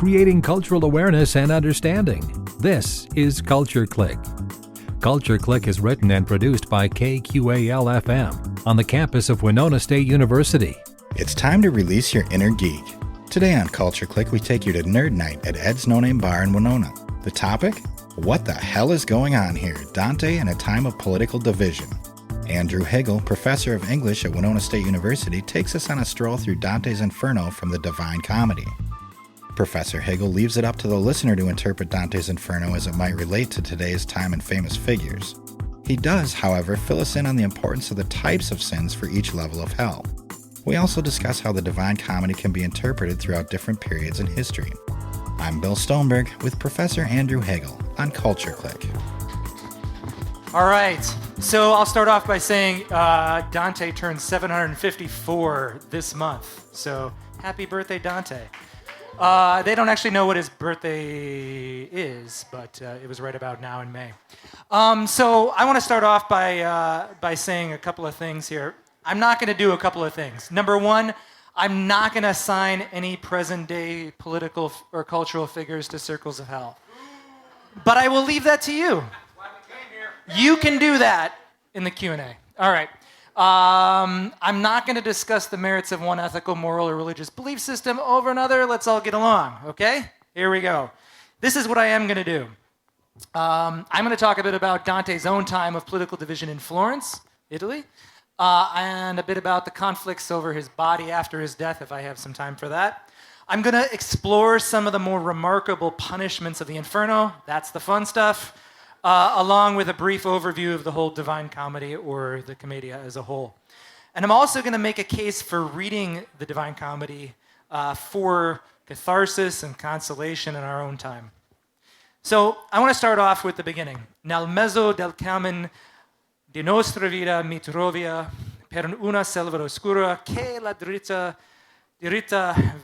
creating cultural awareness and understanding. This is Culture Clique. Culture Clique is written and produced by KQAL FM on the campus of Winona State University. It's time to release your inner geek. Today on Culture Clique, we take you to Nerd Nite at Ed's No Name Bar in Winona. The topic? What the hell is going on here? Dante in a time of political division. Andrew Higl, professor of English at Winona State University, takes us on a stroll through Dante's Inferno from the Divine Comedy. Professor Higl leaves it up to the listener to interpret Dante's Inferno as it might relate to today's time and famous figures. He does, however, fill us in on the importance of the types of sins for each level of hell. We also discuss how the Divine Comedy can be interpreted throughout different periods in history. I'm Bill Stoneberg with Professor Andrew Higl on Culture Clique. All right, so I'll start off by saying Dante turned 754 this month, so happy birthday, Dante. They don't actually know what his birthday is, but it was right about now in May. So I want to start off by saying a couple of things here. I'm not going to do a couple of things. Number one, I'm not going to assign any present-day political or cultural figures to circles of hell. But I will leave that to you. You can do that in the Q&A. All right. I'm not going to discuss the merits of one ethical, moral, or religious belief system over another. Let's all get along, okay? Here we go. This is what I am going to do. I'm going to talk a bit about Dante's own time of political division in Florence, Italy, and a bit about the conflicts over his body after his death, if I have some time for that. I'm going to explore some of the more remarkable punishments of the Inferno. That's the fun stuff. Along with a brief overview of the whole Divine Comedy or the Commedia as a whole. And I'm also going to make a case for reading the Divine Comedy for catharsis and consolation in our own time. So I want to start off with the beginning. Nel mezzo del cammin di nostra vita mi trovia per una selva oscura che la dritta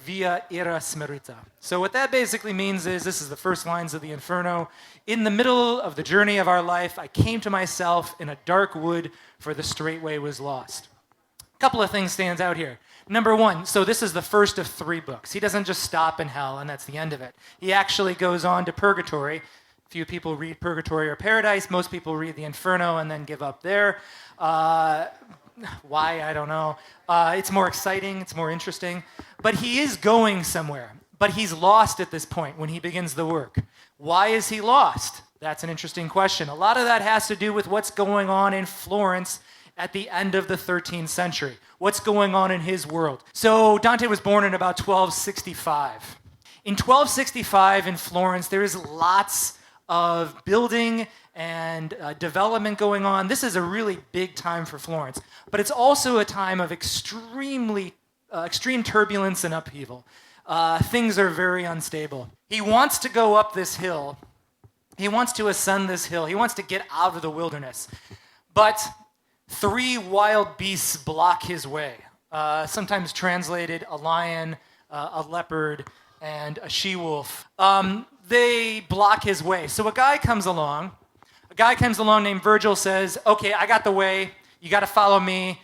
via era smerita. So what that basically means is, this is the first lines of the Inferno. In the middle of the journey of our life, I came to myself in a dark wood, for the straight way was lost. A couple of things stands out here. Number one, so this is the first of 3 books. He doesn't just stop in hell and that's the end of it. He actually goes on to purgatory. Few people read Purgatory or Paradise. Most people read the Inferno and then give up there. Why, I don't know. It's more exciting, it's more interesting. But he is going somewhere. But he's lost at this point when he begins the work. Why is he lost? That's an interesting question. A lot of that has to do with what's going on in Florence at the end of the 13th century. What's going on in his world. So Dante was born in about 1265. In 1265 in Florence, there is lots of building and development going on. This is a really big time for Florence, but it's also a time of extreme turbulence and upheaval. Things are very unstable. He wants to go up this hill. He wants to ascend this hill. He wants to get out of the wilderness. But 3 wild beasts block his way. Sometimes translated a lion, a leopard, and a she-wolf. They block his way. So a guy comes along named Virgil, says, okay, I got the way, you got to follow me,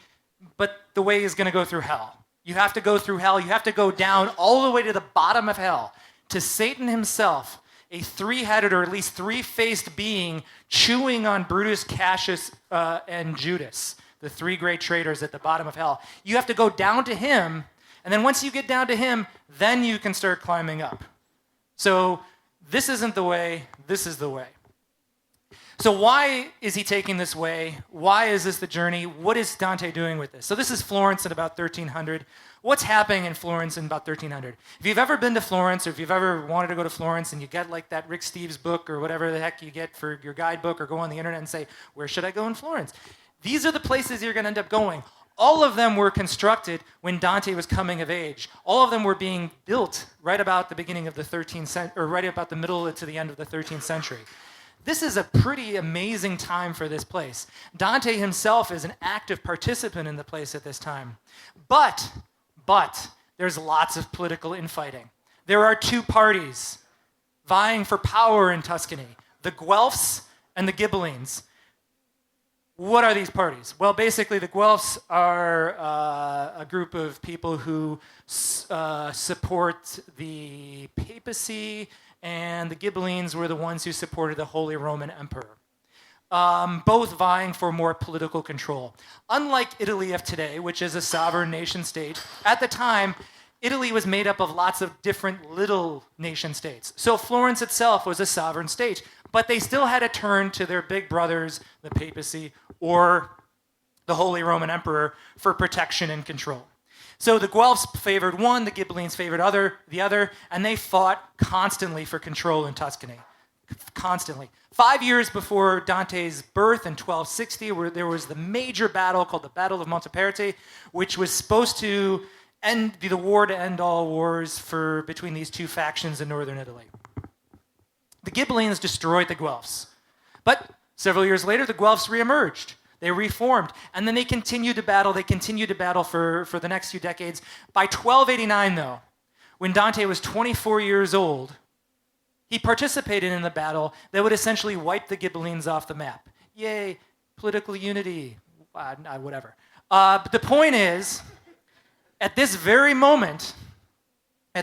but the way is going to go through hell. You have to go through hell, you have to go down all the way to the bottom of hell, to Satan himself, a 3-headed or at least 3-faced being chewing on Brutus, Cassius, and Judas, the 3 great traitors at the bottom of hell. You have to go down to him, and then once you get down to him, then you can start climbing up. So this isn't the way, this is the way. So why is he taking this way? Why is this the journey? What is Dante doing with this? So this is Florence at about 1300. What's happening in Florence in about 1300? If you've ever been to Florence, or if you've ever wanted to go to Florence and you get like that Rick Steves book or whatever the heck you get for your guidebook, or go on the internet and say, where should I go in Florence? These are the places you're going to end up going. All of them were constructed when Dante was coming of age. All of them were being built right about the beginning of the 13th century, or right about the middle to the end of the 13th century. This is a pretty amazing time for this place. Dante himself is an active participant in the place at this time. But there's lots of political infighting. There are 2 parties vying for power in Tuscany, the Guelphs and the Ghibellines. What are these parties? Well, basically, the Guelphs are a group of people who support the papacy, and the Ghibellines were the ones who supported the Holy Roman Emperor, both vying for more political control. Unlike Italy of today, which is a sovereign nation state, at the time, Italy was made up of lots of different little nation states. So Florence itself was a sovereign state, but they still had to turn to their big brothers, the papacy, or the Holy Roman Emperor, for protection and control. So the Guelphs favored one, the Ghibellines favored the other, and they fought constantly for control in Tuscany. Constantly. 5 years before Dante's birth in 1260, where there was the major battle called the Battle of Monteperte, which was supposed to be the war to end all wars between these two factions in northern Italy. The Ghibellines destroyed the Guelphs. But several years later, the Guelphs reemerged. They reformed. And then they continued to battle. They continued to battle for the next few decades. By 1289, though, when Dante was 24 years old, he participated in the battle that would essentially wipe the Ghibellines off the map. Yay, political unity, whatever. But the point is, at this very moment, the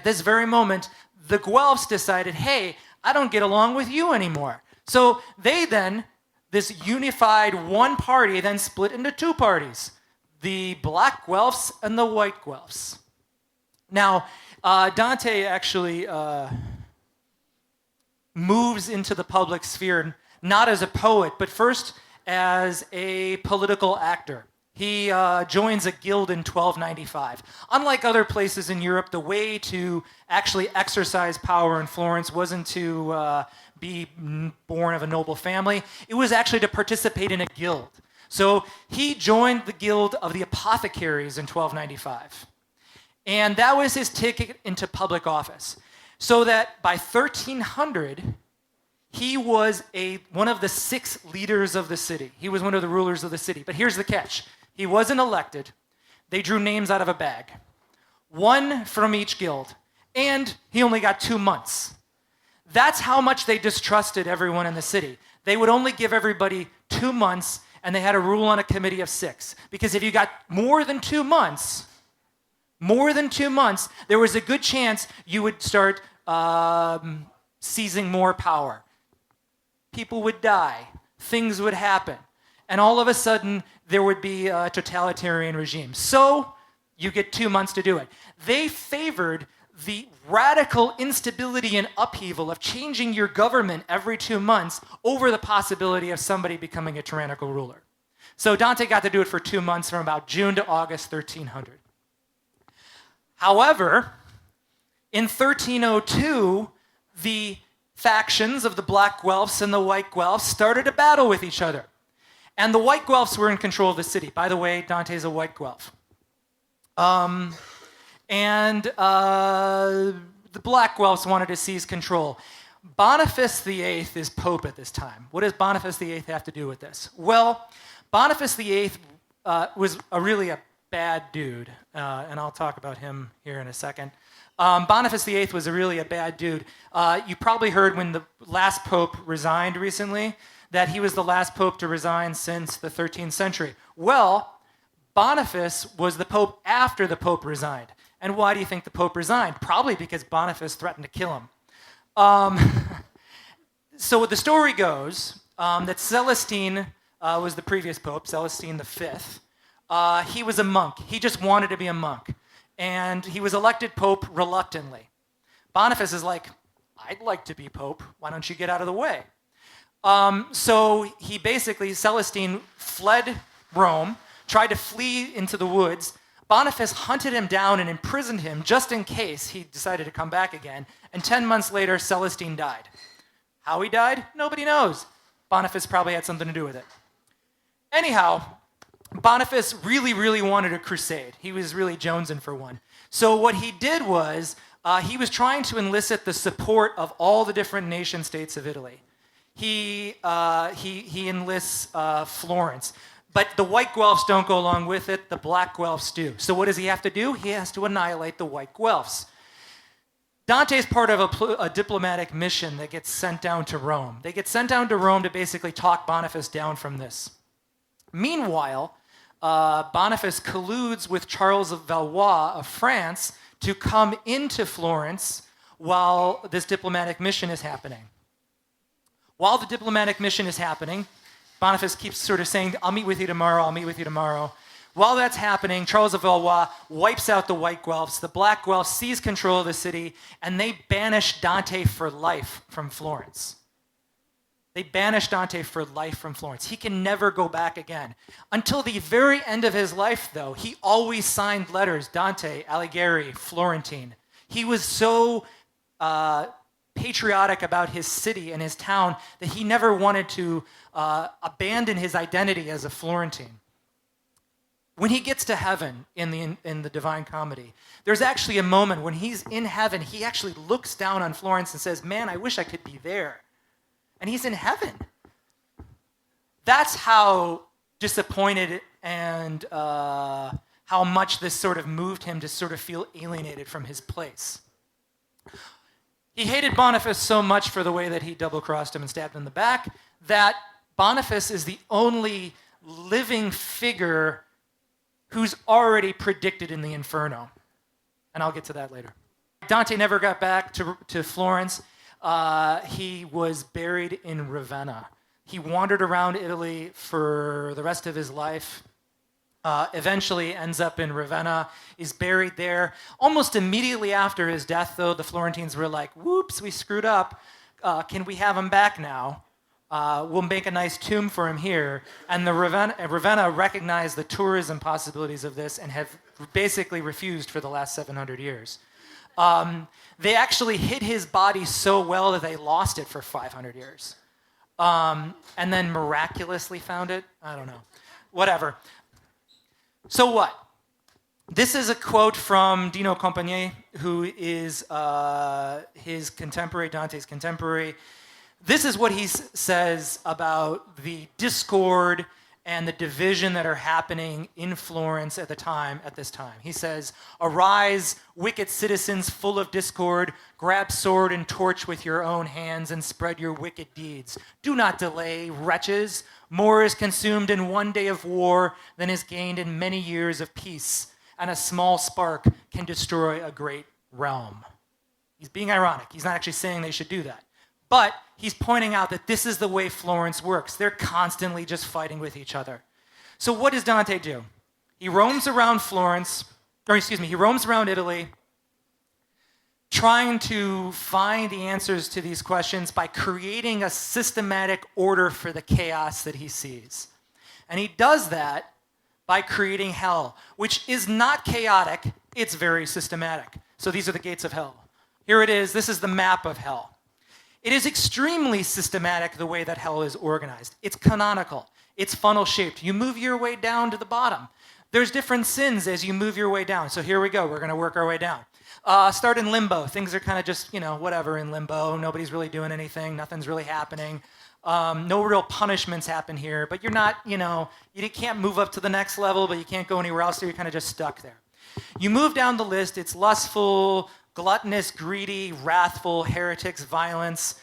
Guelphs decided, hey, I don't get along with you anymore. So they then, this unified one party, then split into two parties, the black Guelphs and the white Guelphs. Now, Dante actually moves into the public sphere, not as a poet, but first as a political actor. He joins a guild in 1295. Unlike other places in Europe, the way to actually exercise power in Florence wasn't to be born of a noble family. It was actually to participate in a guild. So he joined the guild of the apothecaries in 1295. And that was his ticket into public office. So that by 1300, he was one of the 6 leaders of the city. He was one of the rulers of the city. But here's the catch. He wasn't elected. They drew names out of a bag. One from each guild. And he only got 2 months. That's how much they distrusted everyone in the city. They would only give everybody 2 months, and they had a rule on a committee of 6. Because if you got more than 2 months, there was a good chance you would start seizing more power. People would die. Things would happen. And all of a sudden, there would be a totalitarian regime. So you get 2 months to do it. They favored the radical instability and upheaval of changing your government every 2 months over the possibility of somebody becoming a tyrannical ruler. So Dante got to do it for 2 months from about June to August 1300. However, in 1302, the factions of the black Guelphs and the white Guelphs started a battle with each other. And the white Guelphs were in control of the city. By the way, Dante's a white Guelph. The black Guelphs wanted to seize control. Boniface VIII is Pope at this time. What does Boniface VIII have to do with this? Well, Boniface VIII was really a bad dude, and I'll talk about him here in a second. Boniface VIII was really a bad dude. You probably heard when the last pope resigned recently that he was the last pope to resign since the 13th century. Well, Boniface was the pope after the pope resigned. And why do you think the pope resigned? Probably because Boniface threatened to kill him. So the story goes that Celestine was the previous pope, Celestine V. He was a monk. He just wanted to be a monk. And he was elected pope reluctantly. Boniface is like, I'd like to be pope. Why don't you get out of the way? So he basically, Celestine fled Rome, tried to flee into the woods. Boniface hunted him down and imprisoned him just in case he decided to come back again. And 10 months later, Celestine died. How he died? Nobody knows. Boniface probably had something to do with it. Anyhow, Boniface really, really wanted a crusade. He was really jonesing for one. So what he did was he was trying to elicit the support of all the different nation states of Italy. He enlists Florence. But the white Guelphs don't go along with it. The black Guelphs do. So what does he have to do? He has to annihilate the white Guelphs. Dante is part of a diplomatic mission that gets sent down to Rome. They get sent down to Rome to basically talk Boniface down from this. Meanwhile, Boniface colludes with Charles of Valois of France to come into Florence while this diplomatic mission is happening. While the diplomatic mission is happening, Boniface keeps sort of saying, I'll meet with you tomorrow, I'll meet with you tomorrow. While that's happening, Charles of Valois wipes out the white Guelphs. The black Guelphs seize control of the city, and they banish Dante for life from Florence. They banish Dante for life from Florence. He can never go back again. Until the very end of his life, though, he always signed letters, Dante, Alighieri, Florentine. He was so patriotic about his city and his town that he never wanted to abandon his identity as a Florentine. When he gets to heaven in the Divine Comedy, there's actually a moment when he's in heaven, he actually looks down on Florence and says, man, I wish I could be there. And he's in heaven. That's how disappointed and how much this sort of moved him to sort of feel alienated from his place. He hated Boniface so much for the way that he double-crossed him and stabbed him in the back that Boniface is the only living figure who's already predicted in the Inferno. And I'll get to that later. Dante never got back to Florence. He was buried in Ravenna. He wandered around Italy for the rest of his life. Eventually ends up in Ravenna, is buried there. Almost immediately after his death, though, the Florentines were like, whoops, we screwed up. Can we have him back now? We'll make a nice tomb for him here. And the Ravenna recognized the tourism possibilities of this and have basically refused for the last 700 years. They actually hid his body so well that they lost it for 500 years. And then miraculously found it. I don't know. Whatever. So what? This is a quote from Dino Compagnie, who is his contemporary, Dante's contemporary. This is what he says about the discord and the division that are happening in Florence at this time. He says, "Arise, wicked citizens full of discord, grab sword and torch with your own hands and spread your wicked deeds. Do not delay, wretches. More is consumed in one day of war than is gained in many years of peace, and a small spark can destroy a great realm." He's being ironic. He's not actually saying they should do that. But he's pointing out that this is the way Florence works. They're constantly just fighting with each other. So what does Dante do? He roams around he roams around Italy, trying to find the answers to these questions by creating a systematic order for the chaos that he sees. And he does that by creating hell, which is not chaotic, it's very systematic. So these are the gates of hell. Here it is. This is the map of hell. It is extremely systematic the way that hell is organized. It's canonical. It's funnel-shaped. You move your way down to the bottom. There's different sins as you move your way down. So here we go. We're going to work our way down. Start in limbo. Things are kind of just, whatever in limbo. Nobody's really doing anything. Nothing's really happening. No real punishments happen here. But you're not, you can't move up to the next level, but you can't go anywhere else, so you're kind of just stuck there. You move down the list. It's lustful, gluttonous, greedy, wrathful, heretics, violence.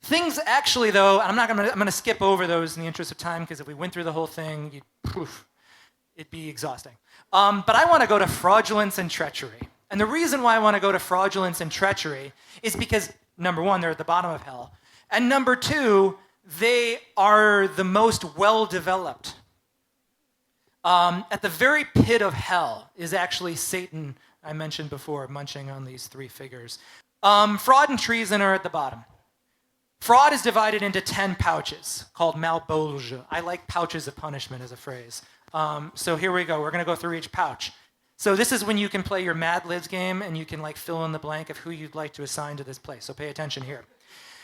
Things actually, though, and I'm going to skip over those in the interest of time, because if we went through the whole thing, it'd be exhausting. But I want to go to fraudulence and treachery. And the reason why I want to go to fraudulence and treachery is because, number one, they're at the bottom of hell. And number two, they are the most well-developed. At the very pit of hell is actually Satan, I mentioned before, munching on these three figures. Fraud and treason are at the bottom. Fraud is divided into 10 pouches called malbolge. I like pouches of punishment as a phrase. So here we go. We're going to go through each pouch. So this is when you can play your Mad Libs game and you can fill in the blank of who you'd like to assign to this place. So pay attention here.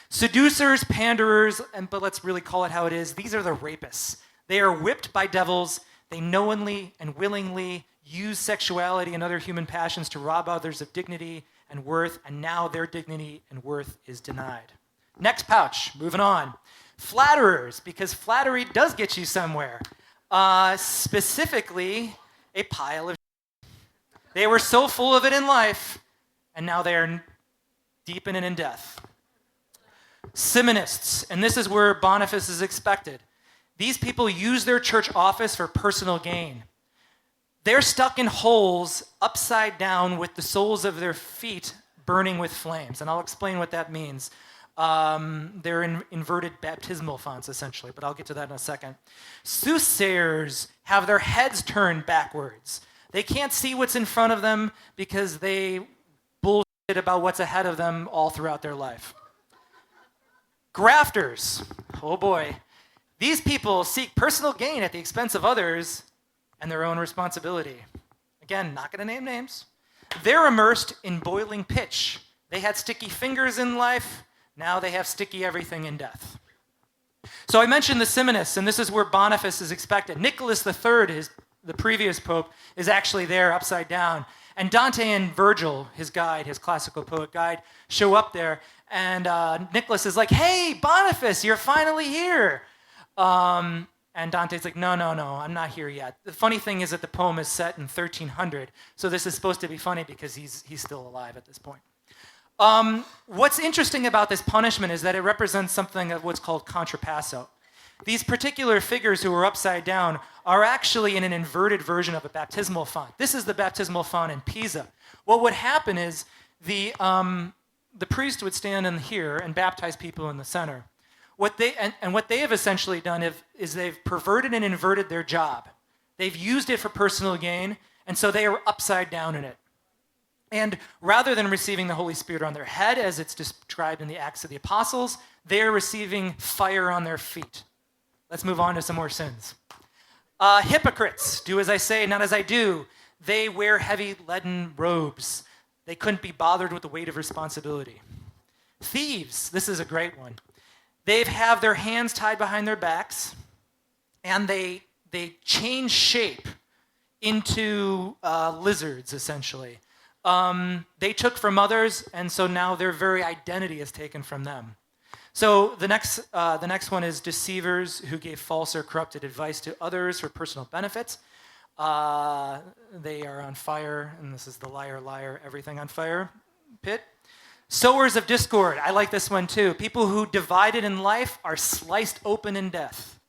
Seducers, panderers, but let's really call it how it is. These are the rapists. They are whipped by devils. They knowingly and willingly use sexuality and other human passions to rob others of dignity and worth, and now their dignity and worth is denied. Next pouch, moving on. Flatterers, because flattery does get you somewhere. Specifically, a pile of shit. They were so full of it in life, and now they are deep in death. Simonists, and this is where Boniface is expected. These people use their church office for personal gain. They're stuck in holes upside down with the soles of their feet burning with flames. And I'll explain what that means. They're in inverted baptismal fonts, essentially, but I'll get to that in a second. Soothsayers have their heads turned backwards. They can't see what's in front of them because they bullshit about what's ahead of them all throughout their life. Grafters, oh boy. These people seek personal gain at the expense of others and their own responsibility. Again, not going to name names. They're immersed in boiling pitch. They had sticky fingers in life. Now they have sticky everything in death. So I mentioned the Simonists, and this is where Boniface is expected. Nicholas III, the previous pope, is actually there upside down. And Dante and Virgil, his guide, his classical poet guide, show up there. And Nicholas is like, hey, Boniface, you're finally here. And Dante's like, no, I'm not here yet. The funny thing is that the poem is set in 1300, so this is supposed to be funny because he's still alive at this point. What's interesting about this punishment is that it represents something of what's called contrapasso. These particular figures who are upside down are actually in an inverted version of a baptismal font. This is the baptismal font in Pisa. What would happen is the priest would stand in here and baptize people in the center. What they have essentially done is they've perverted and inverted their job. They've used it for personal gain, and so they are upside down in it. And rather than receiving the Holy Spirit on their head, as it's described in the Acts of the Apostles, they are receiving fire on their feet. Let's move on to some more sins. Hypocrites, do as I say, not as I do. They wear heavy leaden robes. They couldn't be bothered with the weight of responsibility. Thieves, this is a great one. They have their hands tied behind their backs, and they change shape into lizards, essentially. They took from others, and so now their very identity is taken from them. So the next one is deceivers who gave false or corrupted advice to others for personal benefits. They are on fire, and this is the liar, liar, everything on fire pit. Sowers of discord, I like this one too. People who divided in life are sliced open in death.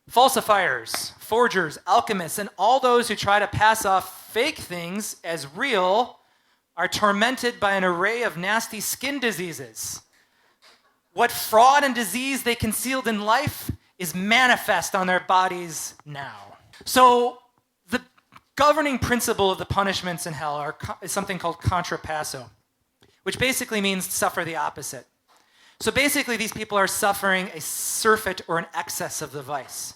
Falsifiers, forgers, alchemists, and all those who try to pass off fake things as real are tormented by an array of nasty skin diseases. What fraud and disease they concealed in life is manifest on their bodies now. So the governing principle of the punishments in hell is something called contrapasso, which basically means suffer the opposite. So basically these people are suffering a surfeit or an excess of the vice.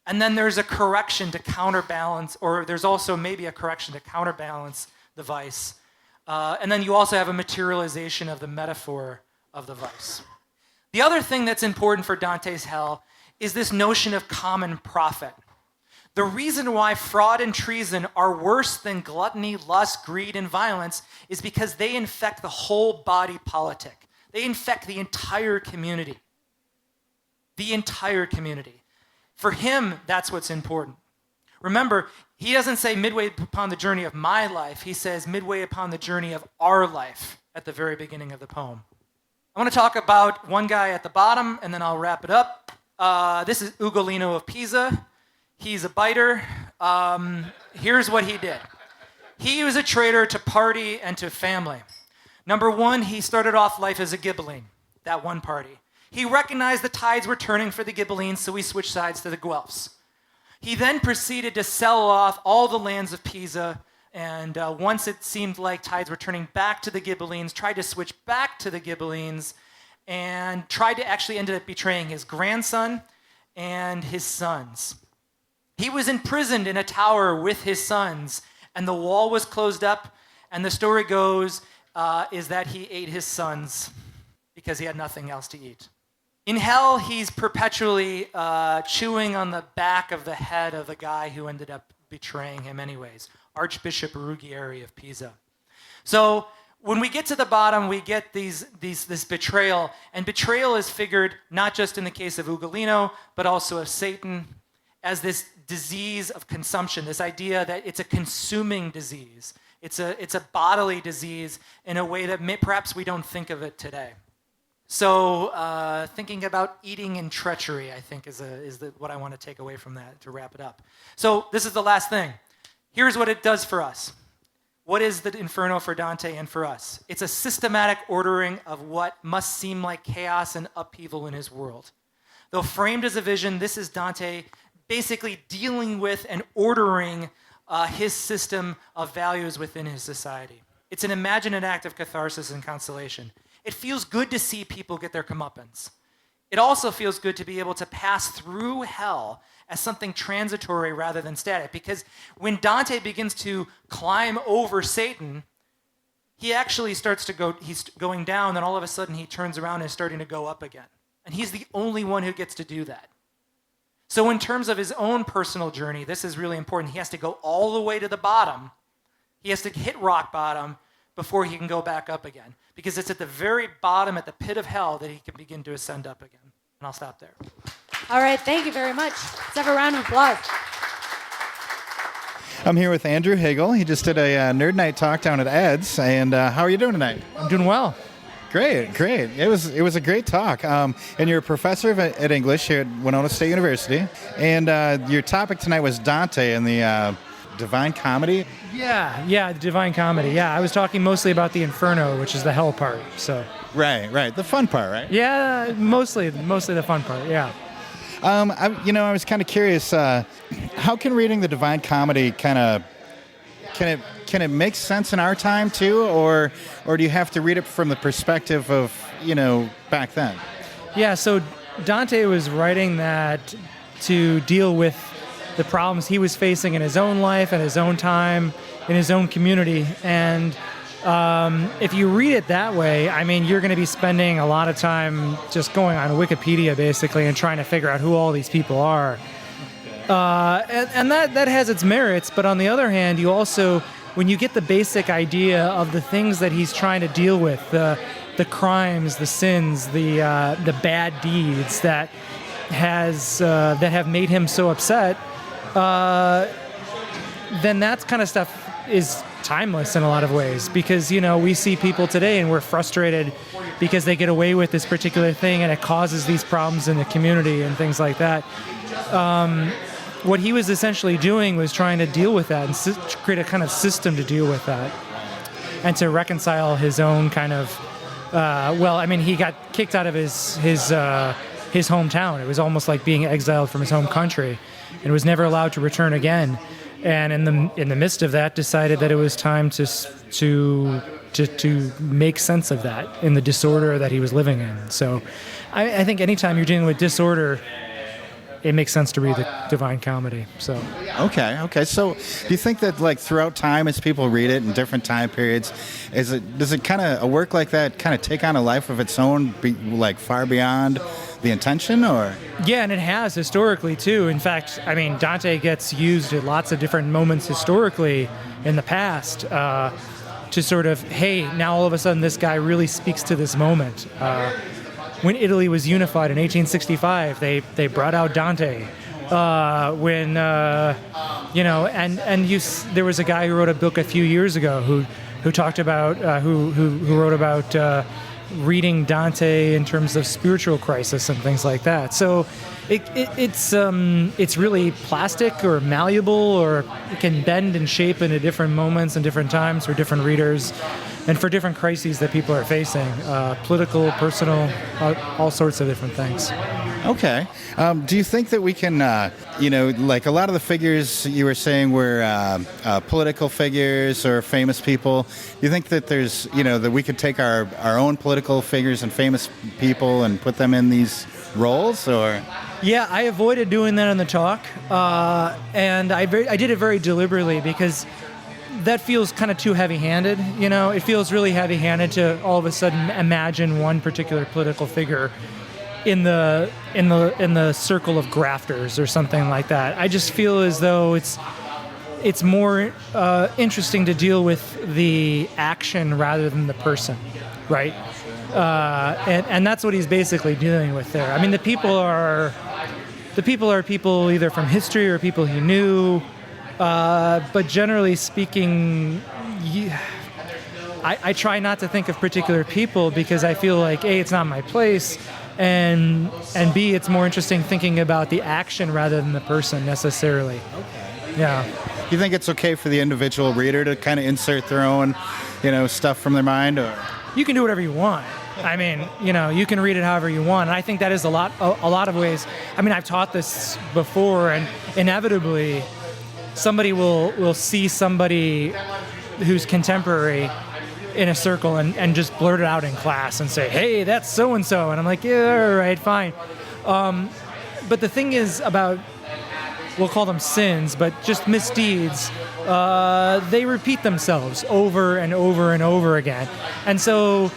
And then there's a correction to counterbalance, or there's also maybe a correction to counterbalance the vice. And then you also have a materialization of the metaphor of the vice. The other thing that's important for Dante's hell is this notion of common profit. The reason why fraud and treason are worse than gluttony, lust, greed, and violence is because they infect the whole body politic. They infect the entire community. The entire community. For him, that's what's important. Remember, he doesn't say midway upon the journey of my life. He says midway upon the journey of our life at the very beginning of the poem. I want to talk about one guy at the bottom, and then I'll wrap it up. This is Ugolino of Pisa. He's a biter. Here's what he did. He was a traitor to party and to family. Number one, he started off life as a Ghibelline, that one party. He recognized the tides were turning for the Ghibellines, so he switched sides to the Guelphs. He then proceeded to sell off all the lands of Pisa, and once it seemed like tides were turning back to the Ghibellines, tried to switch back to the Ghibellines, and tried to actually ended up betraying his grandson and his sons. He was imprisoned in a tower with his sons, and the wall was closed up, and the story goes is that he ate his sons because he had nothing else to eat. In hell, he's perpetually chewing on the back of the head of the guy who ended up betraying him anyways, Archbishop Ruggieri of Pisa. So when we get to the bottom, we get this betrayal, and betrayal is figured not just in the case of Ugolino, but also of Satan, as this disease of consumption, this idea that it's a consuming disease. It's a bodily disease in a way that perhaps we don't think of it today. So thinking about eating and treachery, I think, is what I want to take away from that to wrap it up. So this is the last thing. Here's what it does for us. What is the Inferno for Dante and for us? It's a systematic ordering of what must seem like chaos and upheaval in his world. Though framed as a vision, this is Dante basically dealing with and ordering his system of values within his society. It's an imaginative act of catharsis and consolation. It feels good to see people get their comeuppance. It also feels good to be able to pass through hell as something transitory rather than static. Because when Dante begins to climb over Satan, he actually starts to go, he's going down, then all of a sudden he turns around and is starting to go up again. And he's the only one who gets to do that. So in terms of his own personal journey, this is really important. He has to go all the way to the bottom. He has to hit rock bottom before he can go back up again. Because it's at the very bottom, at the pit of hell, that he can begin to ascend up again. And I'll stop there. All right, thank you very much. Let's have a round of applause. I'm here with Andrew Higl. He just did a Nerd Nite talk down at Ed's. And how are you doing tonight? I'm doing well. Great. It was a great talk. And you're a professor at English here at Winona State University. And your topic tonight was Dante and the Divine Comedy. Yeah, the Divine Comedy. Yeah, I was talking mostly about the Inferno, which is the hell part. So. Right. The fun part, right? Yeah, mostly the fun part. Yeah. I was kind of curious. How can reading the Divine Comedy can it make sense in our time too, or do you have to read it from the perspective of back then? Yeah. So Dante was writing that to deal with the problems he was facing in his own life, at his own time, in his own community, and if you read it that way, I mean, you're going to be spending a lot of time just going on Wikipedia, basically, and trying to figure out who all these people are. And that has its merits, but on the other hand, you also, when you get the basic idea of the things that he's trying to deal with, the crimes, the sins, the bad deeds that have made him so upset, then that kind of stuff is timeless in a lot of ways, because we see people today and we're frustrated because they get away with this particular thing and it causes these problems in the community and things like that. What he was essentially doing was trying to deal with that and create a kind of system to deal with that and to reconcile his own kind of he got kicked out of his hometown. It was almost like being exiled from his home country and was never allowed to return again. And in the midst of that, decided that it was time to make sense of that in the disorder that he was living in. So, I think anytime you're dealing with disorder, it makes sense to read the Divine Comedy. So. Okay. So, do you think that throughout time, as people read it in different time periods, does it kind of a work like that kind of take on a life of its own, far beyond the intention, or? Yeah, and it has historically too. In fact, I mean, Dante gets used at lots of different moments historically in the past to sort of, hey, now all of a sudden this guy really speaks to this moment. When Italy was unified in 1865, they brought out Dante. There was a guy who wrote a book a few years ago who talked about who wrote about reading Dante in terms of spiritual crisis and things like that. So it's really plastic or malleable, or it can bend and shape into different moments and different times for different readers and for different crises that people are facing, political, personal, all sorts of different things. Okay. Do you think that we can, a lot of the figures you were saying were political figures or famous people? Do you think that there's, that we could take our own political figures and famous people and put them in these roles, or? Yeah, I avoided doing that in the talk, and I did it very deliberately because that feels kind of too heavy-handed. It feels really heavy-handed to all of a sudden imagine one particular political figure in the circle of grafters or something like that. I just feel as though it's more interesting to deal with the action rather than the person, right? And that's what he's basically dealing with there. I mean, the people are people either from history or people he knew, but generally speaking, I try not to think of particular people because I feel like A, it's not my place, and B, it's more interesting thinking about the action rather than the person necessarily. Okay. Yeah. You think it's okay for the individual reader to kind of insert their own, stuff from their mind, or? You can do whatever you want. I mean, you can read it however you want. And I think that is a lot of ways. I mean, I've taught this before, and inevitably, somebody will see somebody who's contemporary in a circle and just blurt it out in class and say, "Hey, that's so and so," and I'm like, "Yeah, all right, fine." But the thing is about, we'll call them sins, but just misdeeds. They repeat themselves over and over and over again, and so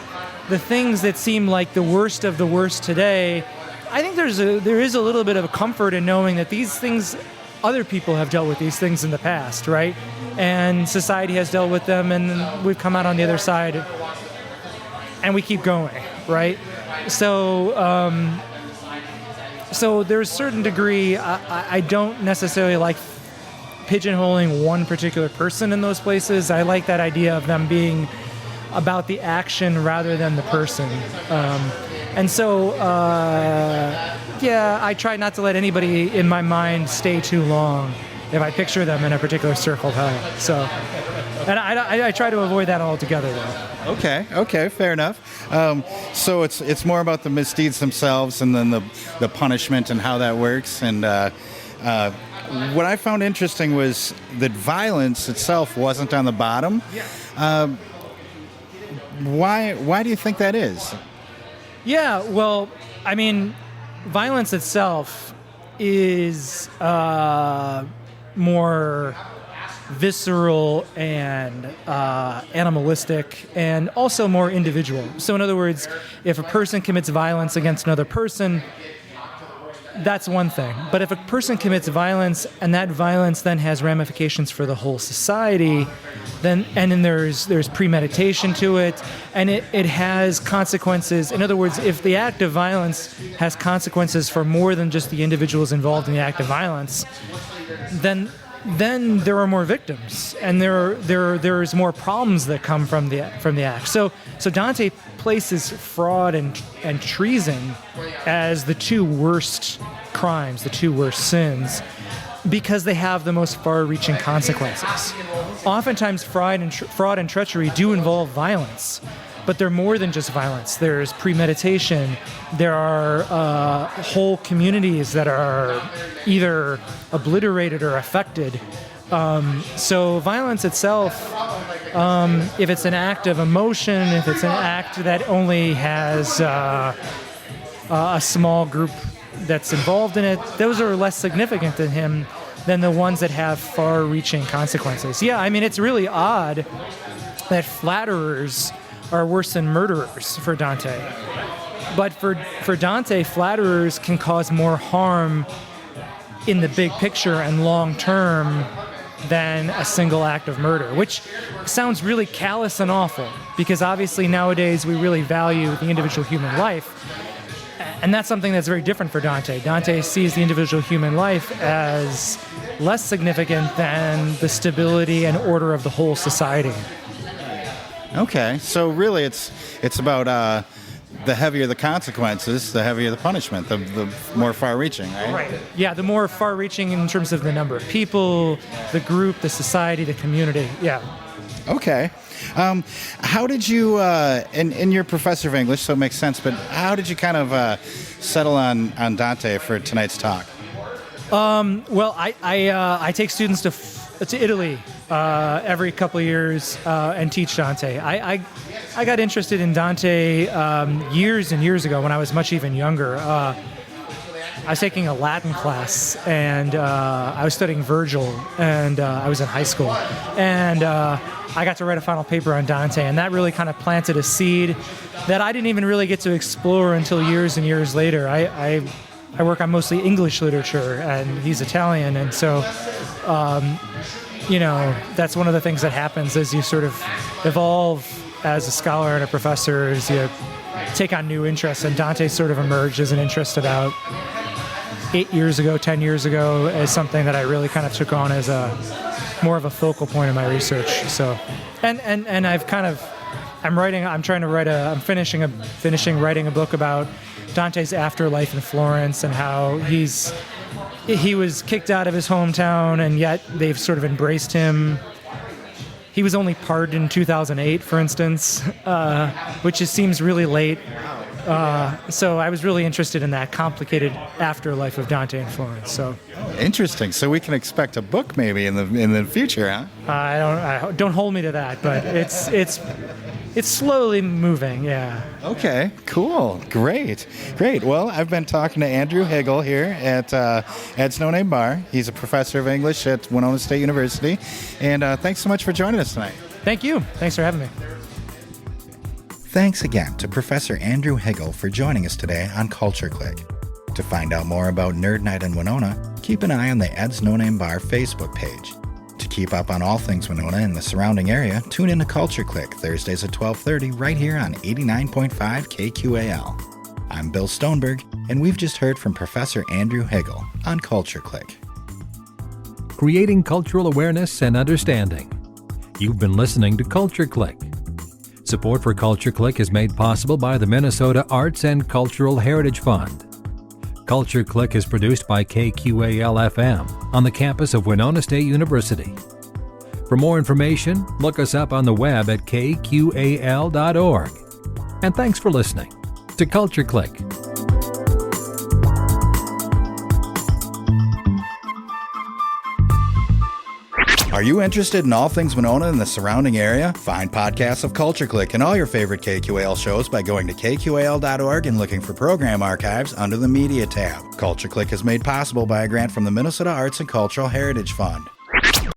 the things that seem like the worst of the worst today, I think there is a little bit of a comfort in knowing that these things, other people have dealt with these things in the past, right? And society has dealt with them, and we've come out on the other side, and we keep going, right? So there's a certain degree, I don't necessarily like pigeonholing one particular person in those places. I like that idea of them being about the action rather than the person. And so, I try not to let anybody in my mind stay too long if I picture them in a particular circle of hell. So, and I try to avoid that altogether, though. Okay, fair enough. So it's more about the misdeeds themselves and then the punishment and how that works. And what I found interesting was that violence itself wasn't on the bottom. Yeah. Why do you think that is? Yeah, well, I mean, violence itself is more visceral and animalistic and also more individual. So in other words, if a person commits violence against another person, that's one thing. But if a person commits violence and that violence then has ramifications for the whole society, then there's premeditation to it, and it has consequences. In other words, if the act of violence has consequences for more than just the individuals involved in the act of violence, then there are more victims, and there's more problems that come from the act. So Dante places fraud and treason as the two worst crimes, the two worst sins, because they have the most far-reaching consequences. Oftentimes, fraud and treachery do involve violence, but they're more than just violence. There's premeditation. There are whole communities that are either obliterated or affected. So violence itself, if it's an act of emotion, if it's an act that only has a small group that's involved in it, those are less significant to him than the ones that have far-reaching consequences. Yeah, I mean, it's really odd that flatterers are worse than murderers for Dante. But for Dante, flatterers can cause more harm in the big picture and long term than a single act of murder, which sounds really callous and awful, because obviously nowadays we really value the individual human life. And that's something that's very different for Dante. Dante sees the individual human life as less significant than the stability and order of the whole society. Okay, so really it's about the heavier the consequences, the heavier the punishment, the more far-reaching, right? Right. Yeah, the more far-reaching in terms of the number of people, the group, the society, the community. Yeah. Okay. How did you, and you're a professor of English, so it makes sense, but how did you kind of settle on Dante for tonight's talk? Well, I take students to Italy every couple of years and teach Dante. I got interested in Dante years and years ago when I was much even younger. I was taking a Latin class, and I was studying Virgil, and I was in high school. And I got to write a final paper on Dante, and that really kind of planted a seed that I didn't even really get to explore until years and years later. I work on mostly English literature, and he's Italian, and so that's one of the things that happens as you sort of evolve as a scholar and a professor, is you take on new interests, and Dante sort of emerged as an interest about 10 years ago, as something that I really kind of took on as more of a focal point of my research. So, and I've kind of I'm finishing writing a book about Dante's afterlife in Florence and how he was kicked out of his hometown and yet they've sort of embraced him. He was only pardoned in 2008, for instance, which just seems really late. So I was really interested in that complicated afterlife of Dante in Florence. So Interesting. So we can expect a book maybe in the future, huh? don't hold me to that, but it's slowly moving. Yeah. Okay, cool. Great. Well, I've been talking to Andrew Higl here at No Name Bar. He's a professor of English at Winona State University. And thanks so much for joining us tonight. Thank you. Thanks for having me. Thanks again to Professor Andrew Higl for joining us today on Culture Clique. To find out more about Nerd Nite in Winona, keep an eye on the Ed's No Name Bar Facebook page. To keep up on all things Winona and the surrounding area, tune in to Culture Clique Thursdays at 12:30 right here on 89.5 KQAL. I'm Bill Stoneberg, and we've just heard from Professor Andrew Higl on Culture Clique. Creating cultural awareness and understanding. You've been listening to Culture Clique. Support for Culture Clique is made possible by the Minnesota Arts and Cultural Heritage Fund. Culture Clique is produced by KQAL-FM on the campus of Winona State University. For more information, look us up on the web at kqal.org. And thanks for listening to Culture Clique. Are you interested in all things Winona and the surrounding area? Find podcasts of Culture Clique and all your favorite KQAL shows by going to kqal.org and looking for program archives under the Media tab. Culture Clique is made possible by a grant from the Minnesota Arts and Cultural Heritage Fund.